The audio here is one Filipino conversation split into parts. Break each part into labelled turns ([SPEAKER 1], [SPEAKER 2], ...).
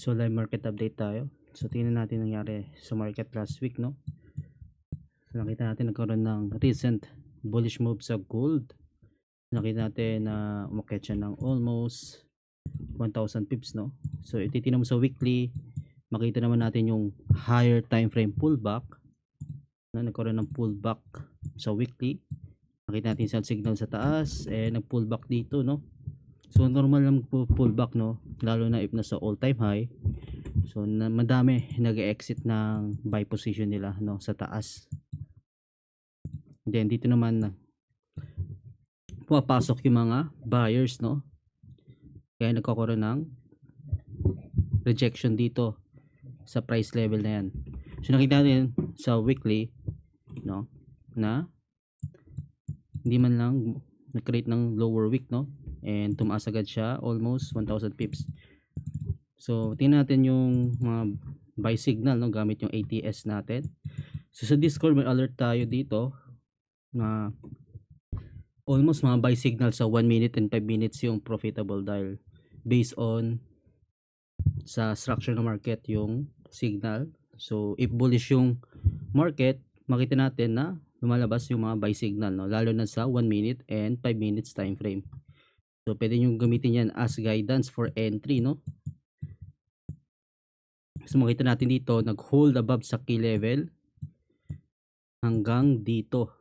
[SPEAKER 1] So live market update tayo. So tingnan natin nangyari sa market last week, no? So nakita natin nagkaroon ng recent bullish move sa gold. Nakita natin na umakyat siya ng almost 1,000 pips, no? So ititingnan mo sa weekly, makita naman natin yung higher time frame pullback na nagkaroon ng pullback sa weekly. Nakita natin sa signal sa taas nag-pullback dito, no? So normal lang pullback, no? Lalo na if nasa all-time high. So madami nag-exit ng buy position nila, no, sa taas. Then dito naman pumapasok yung mga buyers, no? Kaya nagkakaroon ng rejection dito sa price level na yan. So nakita natin sa weekly, no, na hindi man lang nag-create ng lower wick, no? And tumaas agad siya almost 1,000 pips. So tingnan natin yung mga buy signal, no, gamit yung ATS natin. So sa Discord may alert tayo dito na almost mga buy signal sa 1 minute and 5 minutes yung profitable dial based on sa structure ng market yung signal. So if bullish yung market, makita natin na lumalabas yung mga buy signal, no, lalo na sa 1 minute and 5 minutes time frame. So pwede nyo gamitin yan as guidance for entry, no? So makita natin dito nag-hold above sa key level hanggang dito.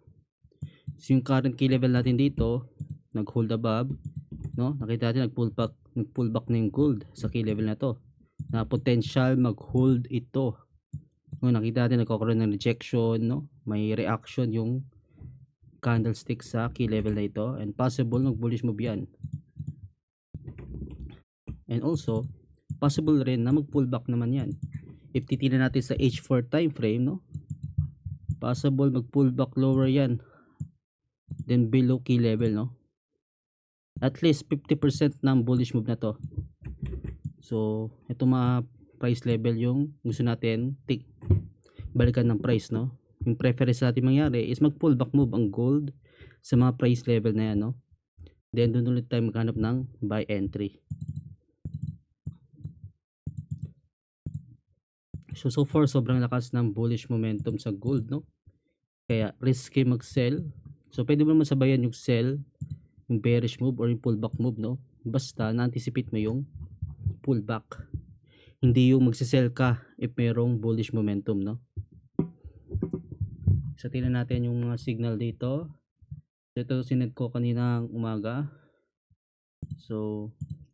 [SPEAKER 1] So yung current key level natin dito nag-hold above, no? Nakita natin nag-pullback na yung gold sa key level na to, na potential mag-hold ito. No, nakita natin nagkakaroon ng rejection, no? May reaction yung candlestick sa key level na ito and possible nag-bullish move yan. And also possible rin na mag-pullback naman yan. If titingnan natin sa H4 time frame, no? Possible mag-pullback lower yan then below key level, no? At least 50% ng bullish move na to. So ito mga price level yung gusto natin balikan ng price, no? Yung preference natin mangyari is mag-pullback move ang gold sa mga price level na yan, no? Then doon ulit tayo maghanap ng buy entry. So far sobrang lakas ng bullish momentum sa gold, no? Kaya risky mag-sell. So pwede mo naman sabayan yung sell, yung bearish move or yung pullback move, no? Basta na-anticipate mo yung pullback. Hindi yung magsisell ka if mayroong bullish momentum, no? So tingnan natin yung mga signal dito. Ito sinend ko kaninang umaga. So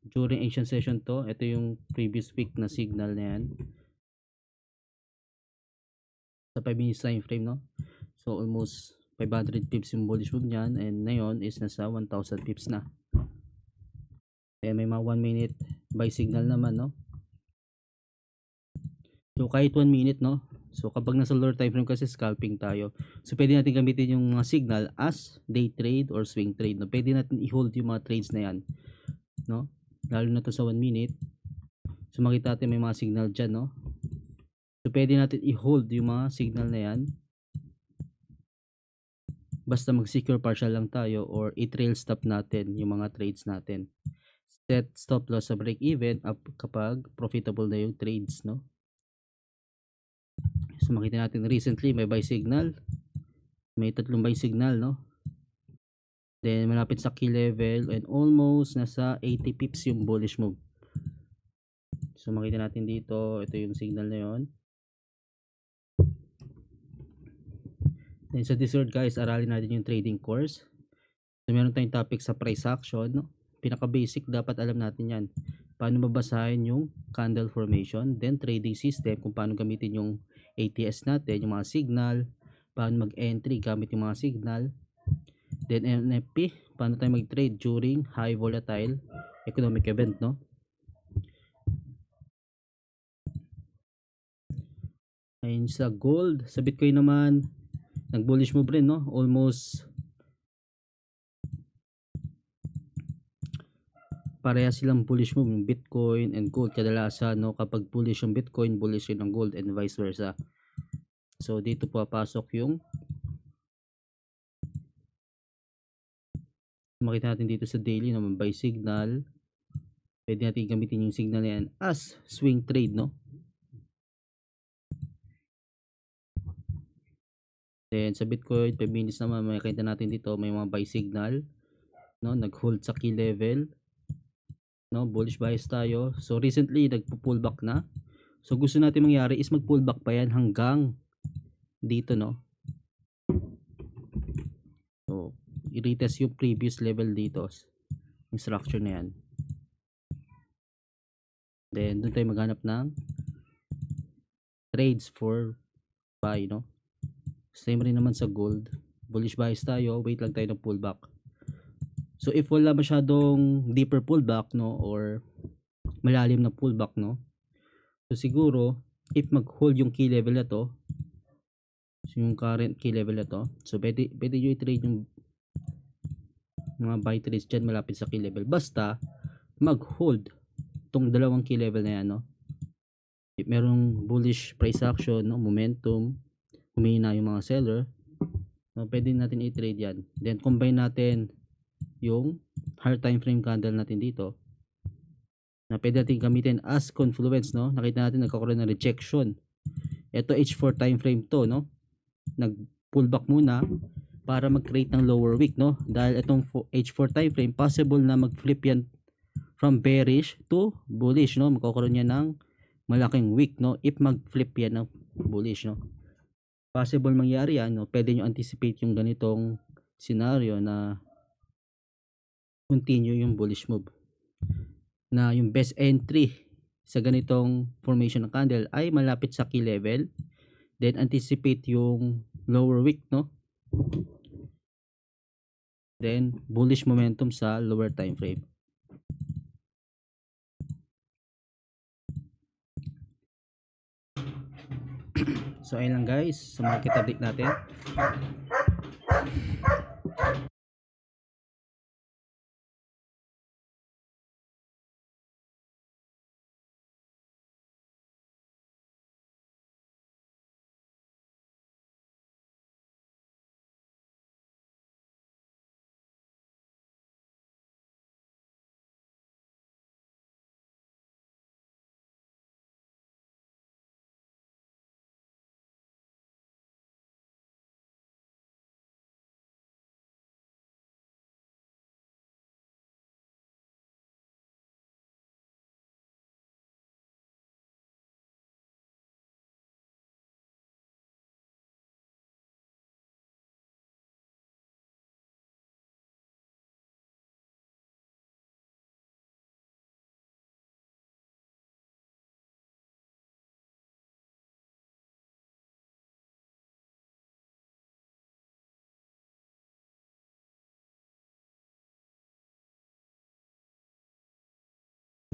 [SPEAKER 1] during Asian session to, ito yung previous week na signal na yan. Sa 5 minutes time frame, no? So almost 500 pips yung bullish move niyan and ngayon is nasa 1,000 pips na. Kaya may mga 1 minute buy signal naman, no? So kahit 1 minute, no? So kapag nasa lower time frame kasi scalping tayo. So pwede natin gamitin yung mga signal as day trade or swing trade, no? Pwede natin i-hold yung mga trades na yan, no? Lalo na to sa 1 minute. So makita natin may mga signal dyan, no? So pwede natin i-hold yung mga signal na yan. Basta mag-secure partial lang tayo or i-trail stop natin yung mga trades natin. Set stop loss sa break even up kapag profitable na yung trades, no? So makita natin recently may buy signal. May 3 buy signal, no? Then malapit sa key level and almost nasa 80 pips yung bullish move. So makita natin dito, ito yung signal na yon. Then sa Discord guys, aralin natin yung trading course. So meron tayong topic sa price action, no? Pinaka basic dapat alam natin yan. Paano mabasahin yung candle formation, then trading system, kung paano gamitin yung ATS natin, yung mga signal, paano mag-entry gamit yung mga signal, then NFP, paano tayo mag-trade during high volatile economic event, no? Ayun sa gold, sa Bitcoin naman nag-bullish move rin, no? Almost pareha silang bullish move yung Bitcoin and gold. Kadalasan, no, kapag bullish yung Bitcoin, bullish rin ang gold and vice versa. So dito papasok yung makita natin dito sa daily naman buy signal. Pwede natin gamitin yung signal na yan as swing trade, no? Then sa Bitcoin 5 minutes naman makikita natin dito may mga buy signal, no? Nag-hold sa key level, no? Bullish bias tayo. So recently nagpo-pullback na. So gusto natin mangyari is mag-pullback pa yan hanggang dito, no? So i-retest yung previous level dito, yung structure na yan. Then doon tayo maghanap ng trades for buy, no? Same rin naman sa gold. Bullish bias tayo, wait lang tayo ng pullback. So if wala masyadong deeper pullback, no, or malalim na pullback, no, so siguro if mag-hold yung key level na to, so yung current key level na to, so pwede nyo i-trade yung mga buy trades dyan malapit sa key level, basta mag-hold tong dalawang key level na yan, no. If merong bullish price action, no, momentum, humihina yung mga seller, no, pwede natin i-trade yan. Then combine natin yung higher time frame candle natin dito na pwede natin gamitin as confluence, no. Nakita natin nagkakaroon ng rejection. Ito H4 time frame to, no. Nag pullback muna para mag-create ng lower wick, no. Dahil itong H4 time frame possible na mag-flip yan from bearish to bullish, no. Magkakaroon yan ng malaking wick, no, if mag-flip yan ng bullish, no. Possible mangyari yan, no. Pwede nyo anticipate yung ganitong scenario na continue yung bullish move, na yung best entry sa ganitong formation ng candle ay malapit sa key level, then anticipate yung lower wick, no, then bullish momentum sa lower time frame. So ayun lang guys sa market update natin.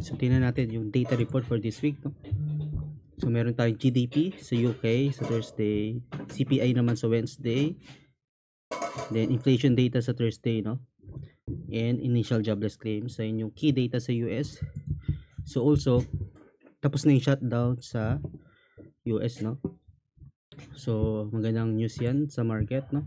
[SPEAKER 1] So tingnan natin yung data report for this week, no? So meron tayong GDP sa UK sa Thursday, CPI naman sa Wednesday, then inflation data sa Thursday, no, and initial jobless claims sa inyong key data sa US. So also tapos na yung shutdown sa US, no. So magandang news yan sa market, no.